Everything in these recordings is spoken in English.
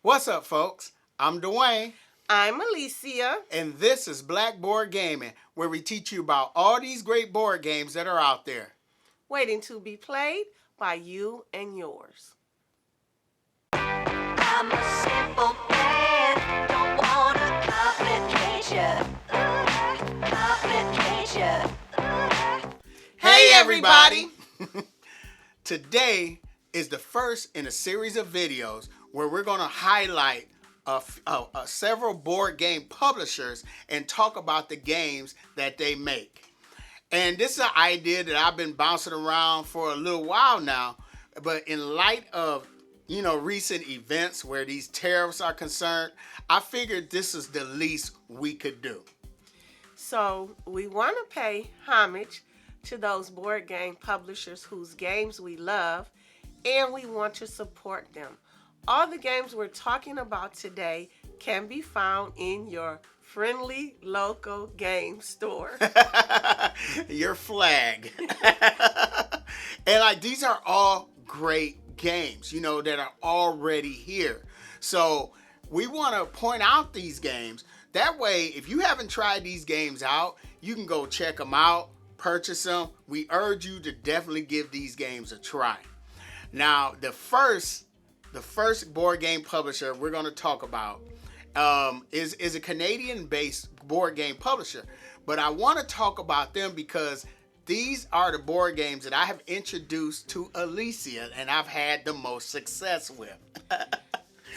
What's up, folks? I'm Dwayne, I'm Alicia. and this is Blackboard Gaming, where we teach you about all these great board games that are out there. Waiting to be played by you and yours. I'm a simple man, don't wanna complicate complication. Hey, everybody! Today is the first in a series of videos where we're going to highlight several board game publishers and talk about the games that they make. And this is an idea that I've been bouncing around for a little while now, but in light of recent events where these tariffs are concerned, I figured this is the least we could do. So we want to pay homage to those board game publishers whose games we love, and we want to support them. All the games we're talking about today can be found in your friendly local game store. Your flag. And these are all great games, that are already here. So we want to point out these games. That way, if you haven't tried these games out, you can go check them out, purchase them. We urge you to definitely give these games a try. Now, the first board game publisher we're going to talk about is a Canadian-based board game publisher. But I want to talk about them because these are the board games that I have introduced to Alicia and I've had the most success with.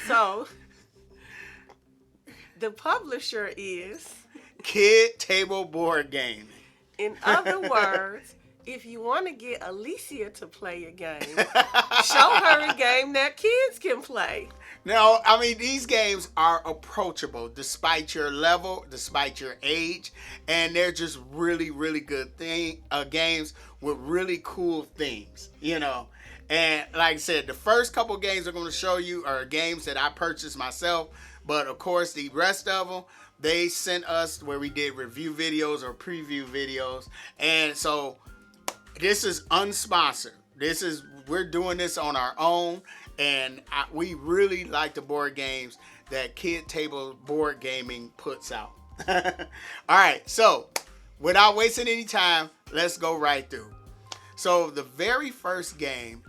So, the publisher is Kid Table Board Game. In other words, if you want to get Alicia to play a game, show her a game that kids can play. No, these games are approachable despite your level, despite your age, and they're just really, really good games with really cool themes, And like I said, the first couple games I'm going to show you are games that I purchased myself, but of course the rest of them, they sent us where we did review videos or preview videos, and so this is unsponsored. We're doing this on our own, and we really like the board games that Kid Table Board Gaming puts out. All right, so without wasting any time, let's go right through. So the very first game,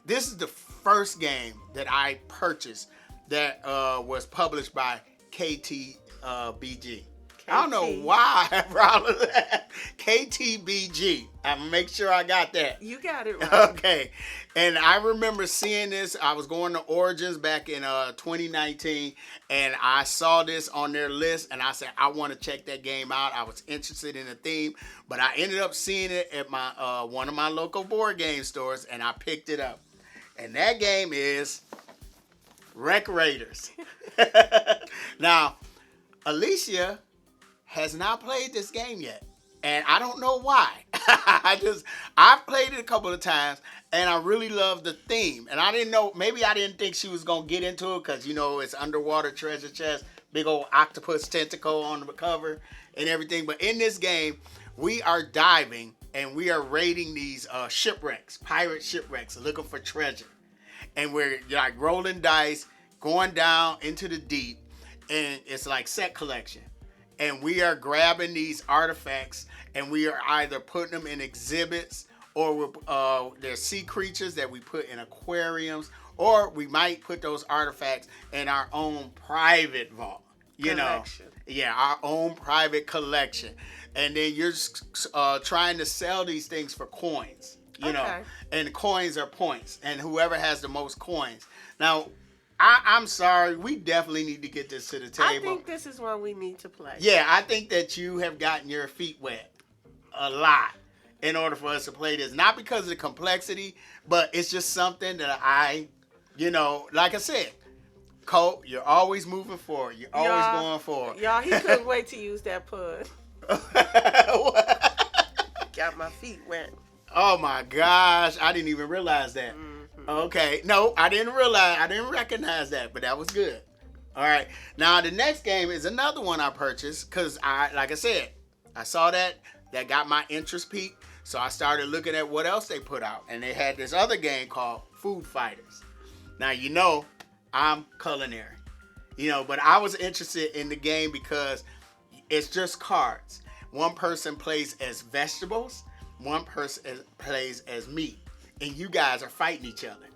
this is the first game that I purchased that was published by KTBG. I don't know why I brought that. KTBG. I'm going to make sure I got that. You got it right. Okay. And I remember seeing this. I was going to Origins back in 2019, and I saw this on their list, and I said, I want to check that game out. I was interested in the theme, but I ended up seeing it at my one of my local board game stores, and I picked it up. And that game is Wreck Raiders. Now, Alicia has not played this game yet, and I don't know why. I've played it a couple of times, and I really love the theme. And I didn't think she was gonna get into it because it's underwater treasure chest, big old octopus tentacle on the cover and everything. But in this game, we are diving and we are raiding these shipwrecks, pirate shipwrecks, looking for treasure. And we're rolling dice, going down into the deep, and it's like set collection. And we are grabbing these artifacts, and we are either putting them in exhibits, or there's sea creatures that we put in aquariums, or we might put those artifacts in our own private vault. Collection. Yeah, our own private collection. And then you're trying to sell these things for coins, Okay. And coins are points, and whoever has the most coins. Now, I'm sorry, we definitely need to get this to the table. I think this is one we need to play. Yeah, I think that you have gotten your feet wet a lot in order for us to play this. Not because of the complexity, but it's just something that like I said, Colt, you're always moving forward. You're always going forward. Y'all, he couldn't wait to use that pun. Got my feet wet. Oh my gosh, I didn't even realize that. Mm-hmm. Okay, no, I didn't recognize that, but that was good. All right, now the next game is another one I purchased because like I said, I saw that got my interest peaked, so I started looking at what else they put out, and they had this other game called Food Fighters. Now I'm culinary. But I was interested in the game because it's just cards. One person plays as vegetables, one person plays as meat, and you guys are fighting each other.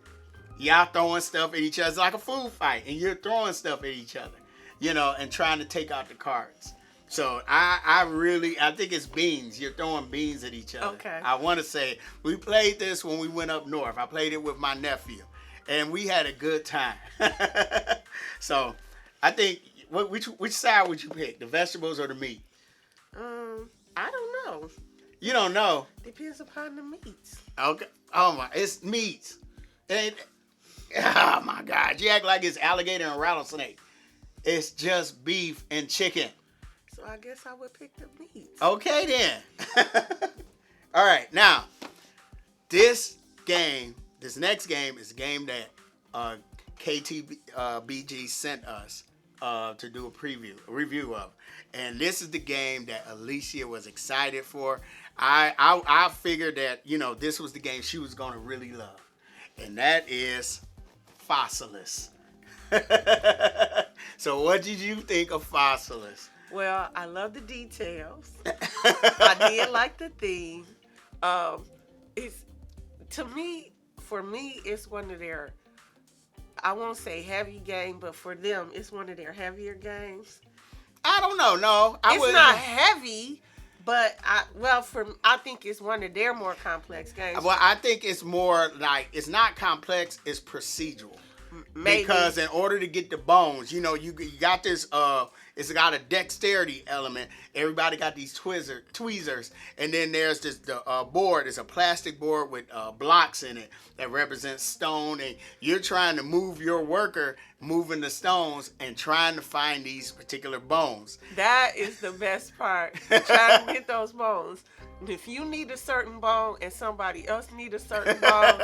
Y'all throwing stuff at each other. It's like a food fight, and you're throwing stuff at each other, and trying to take out the cards. So I think it's beans. You're throwing beans at each other. Okay. I want to say we played this when we went up north. I played it with my nephew, and we had a good time. So I think which side would you pick, the vegetables or the meat? I don't know. You don't know. Depends upon the meats. Okay. Oh my, it's meats. And oh my God, you act like it's alligator and rattlesnake. It's just beef and chicken. So I guess I would pick the meats. Okay then. All right, now this next game is a game that KTBG sent us to do a review of, and this is the game that Alicia was excited for. I figured that this was the game she was gonna really love, and that is Fossilis. So what did you think of Fossilis? Well, I love the details. I did like the theme. For me, it's one of their, I won't say heavy game, but for them, it's one of their heavier games. I don't know. No, It's not heavy, but I think it's one of their more complex games. Well, I think it's more like it's not complex. It's procedural. Maybe. Because in order to get the bones, you got this. It's got a dexterity element. Everybody got these tweezers, and then there's the board. It's a plastic board with blocks in it that represents stone, and you're trying to move your worker, moving the stones, and trying to find these particular bones. That is the best part. Trying to get those bones. If you need a certain bone and somebody else need a certain bone,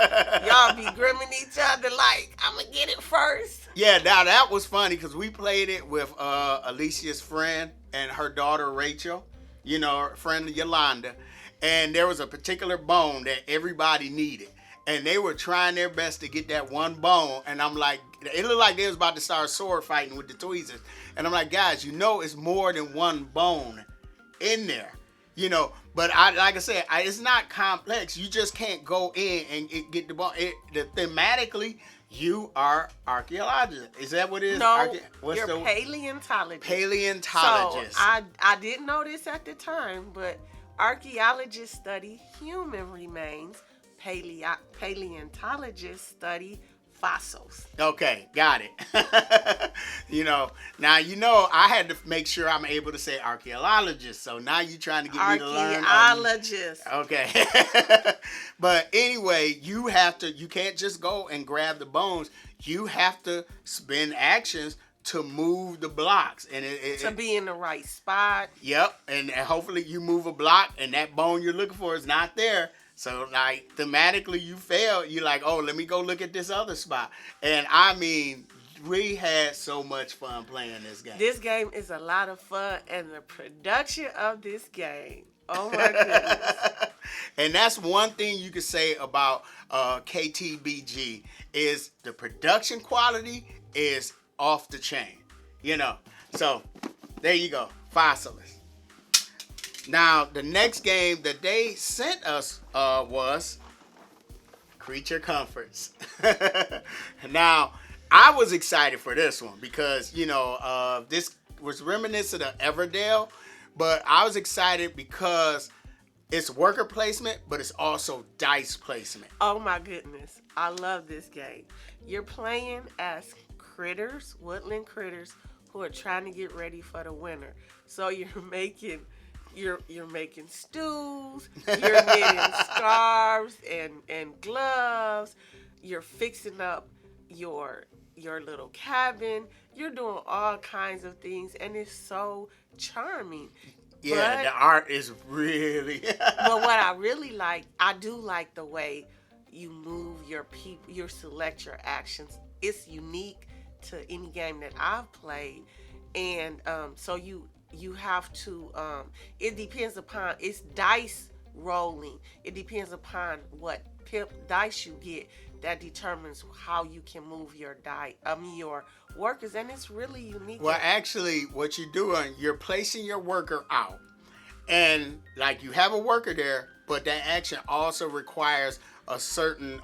y'all be grimming each other like, I'm going to get it first. Yeah, now that was funny because we played it with Alicia's friend and her daughter Rachel, her friend Yolanda, and there was a particular bone that everybody needed. And they were trying their best to get that one bone, and I'm like, it looked like they was about to start sword fighting with the tweezers. And I'm like, guys, it's more than one bone in there. But like I said, it's not complex. You just can't go in and get the bone. Thematically, you are archaeologist. Is that what it is? No, you're paleontologist. Paleontologist. So I didn't know this at the time, but archaeologists study human remains. Paleontologists study fossils. Okay, got it. Now I had to make sure I'm able to say archaeologist. So now you're trying to get me to learn. Archaeologist. Okay. But anyway, you can't just go and grab the bones. You have to spend actions to move the blocks and to be in the right spot. Yep, and hopefully you move a block and that bone you're looking for is not there. So, like, thematically, you fail. You're like, oh, let me go look at this other spot. And, I mean, we had so much fun playing this game. This game is a lot of fun, and the production of this game, oh, my goodness. And that's one thing you could say about KTBG is the production quality is off the chain, So, there you go, Fossilis. Now, the next game that they sent us was Creature Comforts. Now, I was excited for this one because, this was reminiscent of Everdell, but I was excited because it's worker placement, but it's also dice placement. Oh, my goodness. I love this game. You're playing as critters, woodland critters, who are trying to get ready for the winter. So you're making stews, you're knitting scarves and gloves, you're fixing up your little cabin, you're doing all kinds of things, and it's so charming. Yeah, the art is really But what I really like, I do like the way you move your people, you select your actions. It's unique to any game that I've played, and so you have to, it depends upon, it's dice rolling. It depends upon what dice you get that determines how you can move your your workers, and it's really unique. Well, actually, what you're doing, you're placing your worker out. And like you have a worker there, but that action also requires a certain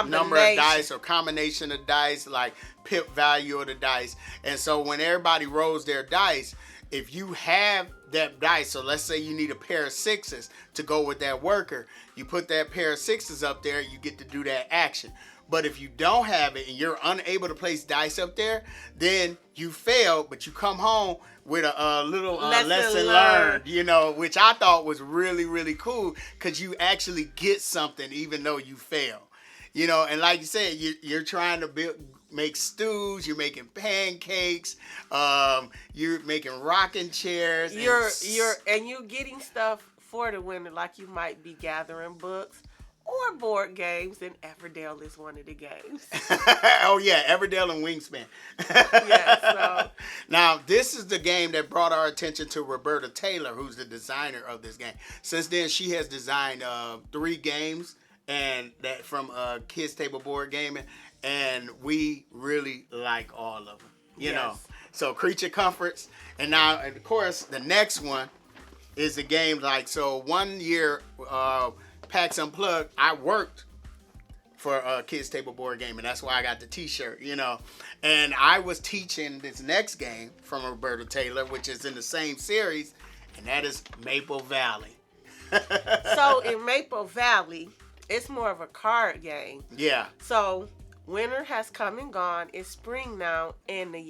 number of dice or combination of dice, like pip value of the dice. And so when everybody rolls their dice, if you have that dice, so let's say you need a pair of sixes to go with that worker, you put that pair of sixes up there, you get to do that action. But if you don't have it and you're unable to place dice up there, then you fail, but you come home with a little lesson learned, you know, which I thought was really, really cool because you actually get something even though you fail. You know, and like you said, you're trying to make stews, you're making pancakes, you're making rocking chairs. You're getting stuff for the winner, like you might be gathering books or board games, and Everdale is one of the games. Oh yeah, Everdale and Wingspan. Yeah, so. Now, this is the game that brought our attention to Roberta Taylor, who's the designer of this game. Since then, she has designed 3 games, and that from Kids Table Board Gaming, and we really like all of them. You know, so Creature Comforts, and now, of course, the next one is a game like, so one year, PAX Unplugged, I worked for Kids Table Board Game, and that's why I got the t-shirt, you know. And I was teaching this next game from Roberta Taylor, which is in the same series, and that is Maple Valley. So in Maple Valley, it's more of a card game. Yeah. So winter has come and gone. It's spring now, and the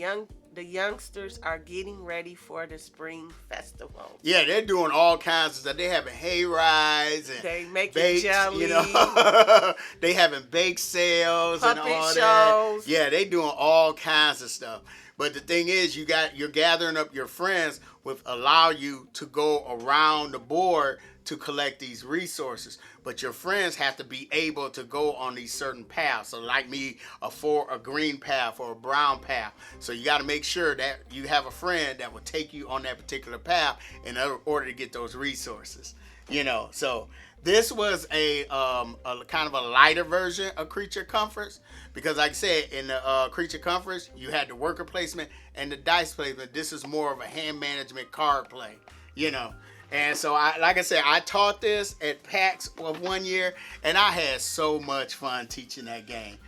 youngsters are getting ready for the spring festival. Yeah, they're doing all kinds of stuff. They having hay rides and they making bakes, jelly. You know, they having bake sales and all shows. that. Yeah, they doing all kinds of stuff. But the thing is, you're gathering up your friends with allow you to go around the board to collect these resources. But your friends have to be able to go on these certain paths. So like me, a green path or a brown path. So you got to make sure that you have a friend that will take you on that particular path in order to get those resources. You know, so this was a kind of a lighter version of Creature Comforts, because like I said, in the Creature Comforts, you had the worker placement and the dice placement. This is more of a hand management card play, you know. And so, like I said, I taught this at PAX of one year, and I had so much fun teaching that game.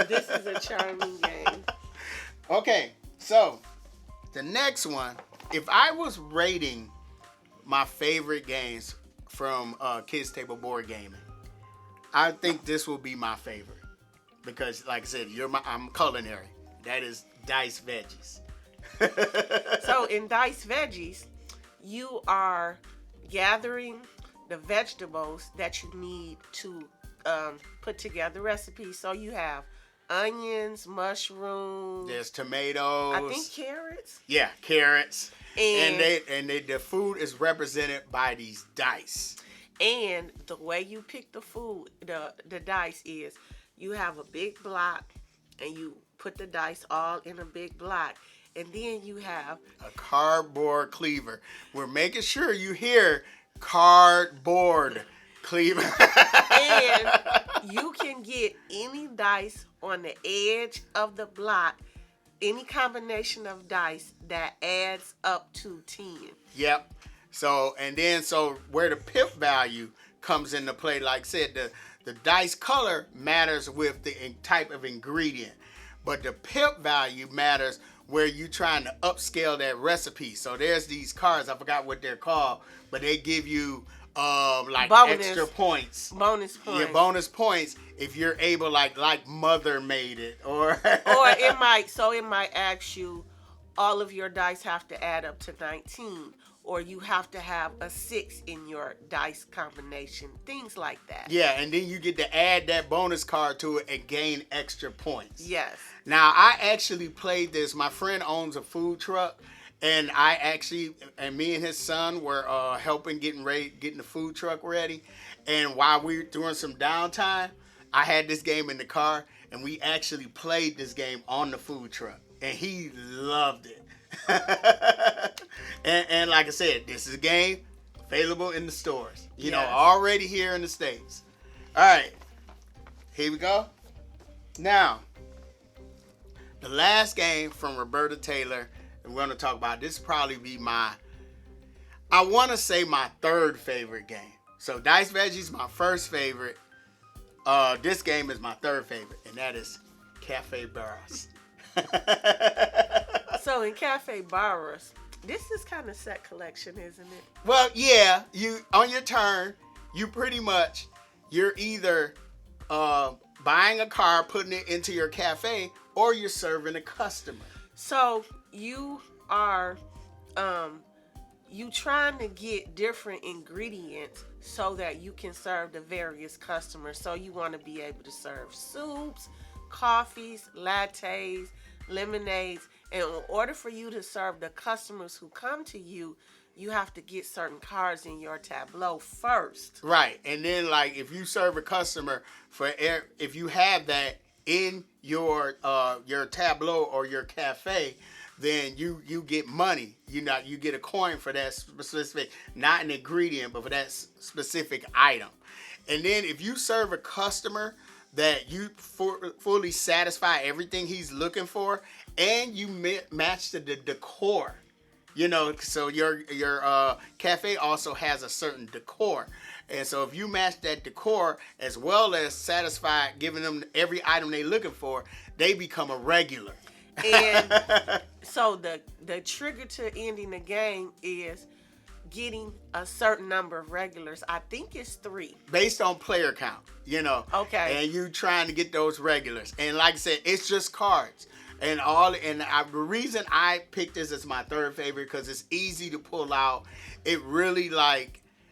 This is a charming game. Okay, so the next one, if I was rating my favorite games from Kids Table Board Gaming, I think this will be my favorite. Because, like I said, I'm culinary. That is Dice Veggies. So, in Dice Veggies, you are gathering the vegetables that you need to put together recipes. So you have onions, mushrooms. There's tomatoes. I think carrots. Yeah, carrots. And the food is represented by these dice. And the way you pick the food, the dice is you have a big block and you put the dice all in a big block. And then you have a cardboard cleaver. We're making sure you hear cardboard cleaver. And you can get any dice on the edge of the block, any combination of dice that adds up to 10. Yep. So where the pip value comes into play, like I said, the dice color matters with the type of ingredient. But the pip value matters where you're trying to upscale that recipe. So there's these cards, I forgot what they're called, but they give you extra points. Bonus points. Yeah, bonus points if you're able, like Mother made it. Or it might ask you, all of your dice have to add up to 19. Or you have to have a 6 in your dice combination. Things like that. Yeah, and then you get to add that bonus card to it and gain extra points. Yes. Now, I actually played this. My friend owns a food truck, and me and his son were helping getting the food truck ready. And while we were doing some downtime, I had this game in the car, and we actually played this game on the food truck, and he loved it. and like I said, this is a game available in the stores. You know, already here in the States. All right. here we go. Now, the last game from Roberta Taylor, and we're going to talk about, this probably be I want to say my third favorite game. So Dice Veggie's my first favorite. This game is my third favorite, and that is Cafe Barras. So in Cafe Barras, this is kind of set collection, isn't it? Well, yeah, you on your turn, you're either buying a car, putting it into your cafe, or you're serving a customer. So you are you trying to get different ingredients so that you can serve the various customers. So you want to be able to serve soups, coffees, lattes, lemonades. And in order for you to serve the customers who come to you, you have to get certain cards in your tableau first. Right. And then, like, if you serve a customer if you have that in your tableau or your cafe, then you get money. You get a coin for that specific, not an ingredient, but for that specific item. And then if you serve a customer that you fully satisfy everything he's looking for, and you match the decor, so your cafe also has a certain decor. And so if you match that decor as well as satisfy giving them every item they're looking for, they become a regular. And so the trigger to ending the game is getting a certain number of regulars. I think it's 3. Based on player count, Okay. And you trying to get those regulars. And like I said, it's just cards. And the reason I picked this as my third favorite, because it's easy to pull out. It really,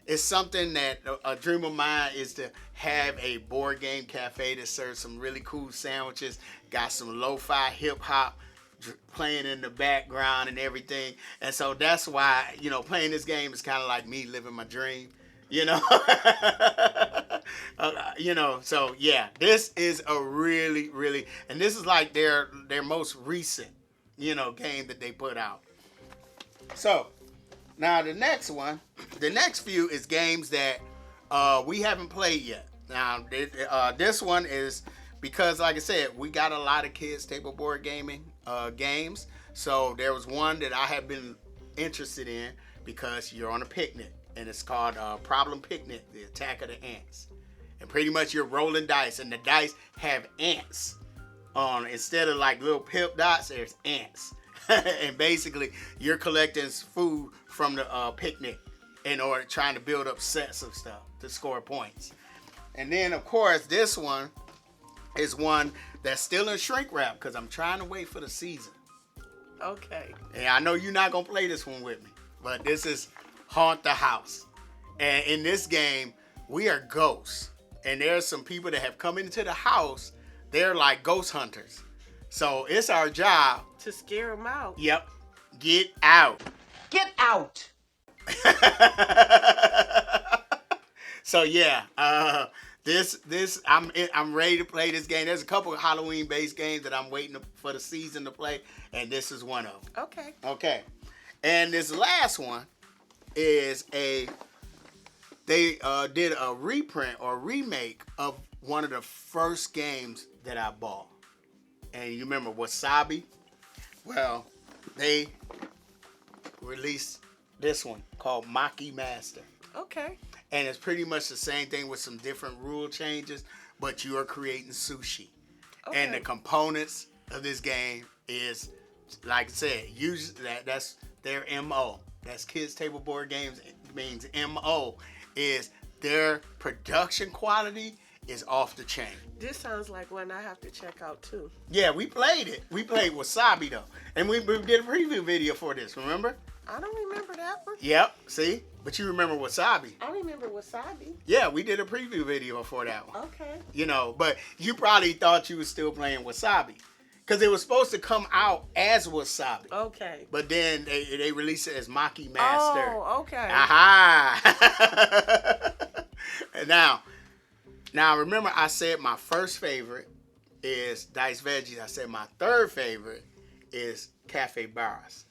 it's something that a dream of mine is to have a board game cafe that serves some really cool sandwiches, got some lo-fi hip hop playing in the background and everything. And so that's why, playing this game is kind of like me living my dream. So yeah, this is a really, really, and this is like their most recent, game that they put out. So now the next few is games that we haven't played yet. Now this one is because, like I said, we got a lot of kids table board gaming games. So there was one that I have been interested in because you're on a picnic. And it's called Problem Picnic, The Attack of the Ants. And pretty much you're rolling dice, and the dice have ants on. Instead of like little pip dots, there's ants. And basically, you're collecting food from the picnic in order trying to build up sets of stuff to score points. And then, of course, this one is one that's still in shrink wrap because I'm trying to wait for the season. Okay. And I know you're not going to play this one with me, but this is Haunt the House. And in this game, we are ghosts. And there's some people that have come into the house. They're like ghost hunters. So it's our job To scare them out. Yep. Get out. Get out. So yeah, I'm ready to play this game. There's a couple of Halloween-based games that I'm waiting for the season to play, and this is one of them. Okay. Okay. And this last one is they did a reprint or remake of one of the first games that I bought. And you remember Wasabi? Well, they released this one called Maki Master. Okay. And it's pretty much the same thing with some different rule changes, but you are creating sushi. Okay. And the components of this game is, like I said, usually that's their MO. That's Kids Table Board Games. It means MO is their production quality is off the chain. This sounds like one I have to check out too. Yeah, we played it. We played Wasabi though. And we did a preview video for this, remember? I don't remember that one. Yep, see? But you remember Wasabi. I remember Wasabi. Yeah, we did a preview video for that one. Okay. But you probably thought you was still playing Wasabi. Because it was supposed to come out as Wasabi. Okay. But then they released it as Maki Master. Oh, okay. Aha! Now remember I said my first favorite is Dice Veggies. I said my third favorite is Cafe Barras.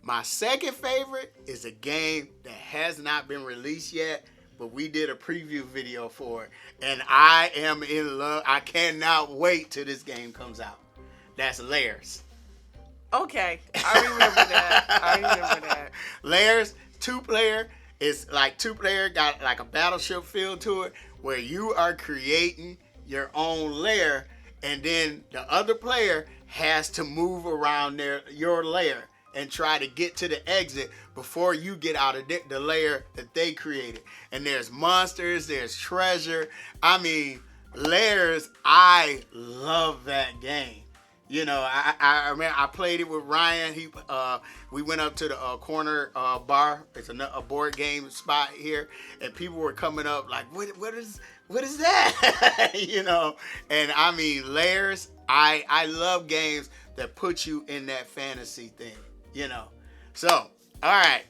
My second favorite is a game that has not been released yet, but we did a preview video for it, and I am in love. I cannot wait till this game comes out. That's Layers. Okay, I remember that. Layers, 2-player. It's like 2-player, got like a battleship feel to it, where you are creating your own lair, and then the other player has to move around your lair and try to get to the exit before you get out of the lair that they created. And there's monsters, there's treasure. I mean, Layers, I love that game. You know, I remember I played it with Ryan. We went up to the corner bar. It's a board game spot here, and people were coming up like, what is that? You know, and I mean, Layers. I love games that put you in that fantasy thing. You know, so all right.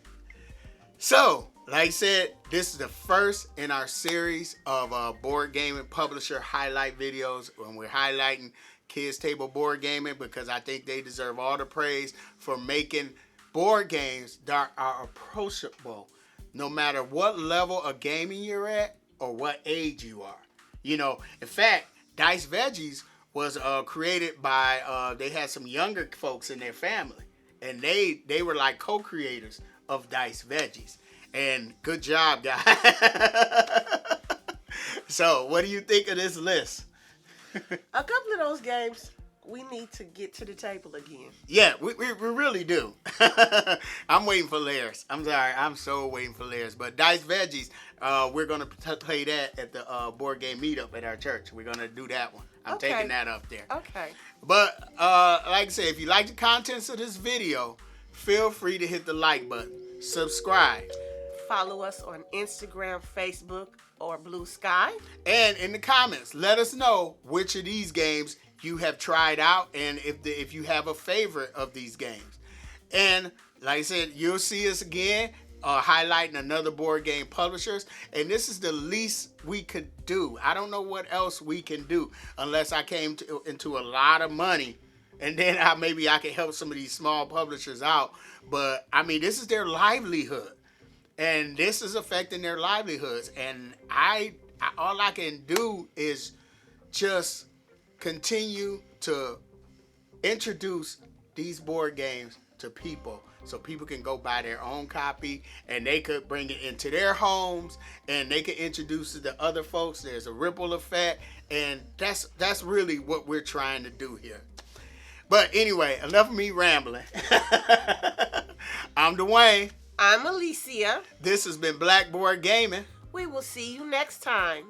So, like I said, this is the first in our series of board gaming publisher highlight videos, when we're highlighting Kids Table Board Gaming, because I think they deserve all the praise for making board games that are approachable no matter what level of gaming you're at or what age you are. You know, in fact, Dice Veggies was created by, they had some younger folks in their family, and they were like co-creators of Dice Veggies. And good job, guys. So, what do you think of this list? A couple of those games, we need to get to the table again. Yeah, we really do. I'm waiting for Layers. I'm sorry, I'm so waiting for Layers. But Dice Veggies, we're going to play that at the board game meetup at our church. We're going to do that one. I'm taking that up there. Okay. But like I said, if you like the contents of this video, feel free to hit the like button. Subscribe. Follow us on Instagram, Facebook, or Blue Sky. And in the comments, let us know which of these games you have tried out, and if you have a favorite of these games. And like I said, you'll see us again highlighting another board game publishers. And this is the least we could do. I don't know what else we can do unless I came into a lot of money, and then maybe I can help some of these small publishers out. But I mean, this is their livelihood. And this is affecting their livelihoods. And all I can do is just continue to introduce these board games to people, so people can go buy their own copy, and they could bring it into their homes, and they could introduce it to other folks. There's a ripple effect, and that's really what we're trying to do here. But anyway, enough of me rambling. I'm Dwayne. I'm Alicia. This has been Blackboard Gaming. We will see you next time.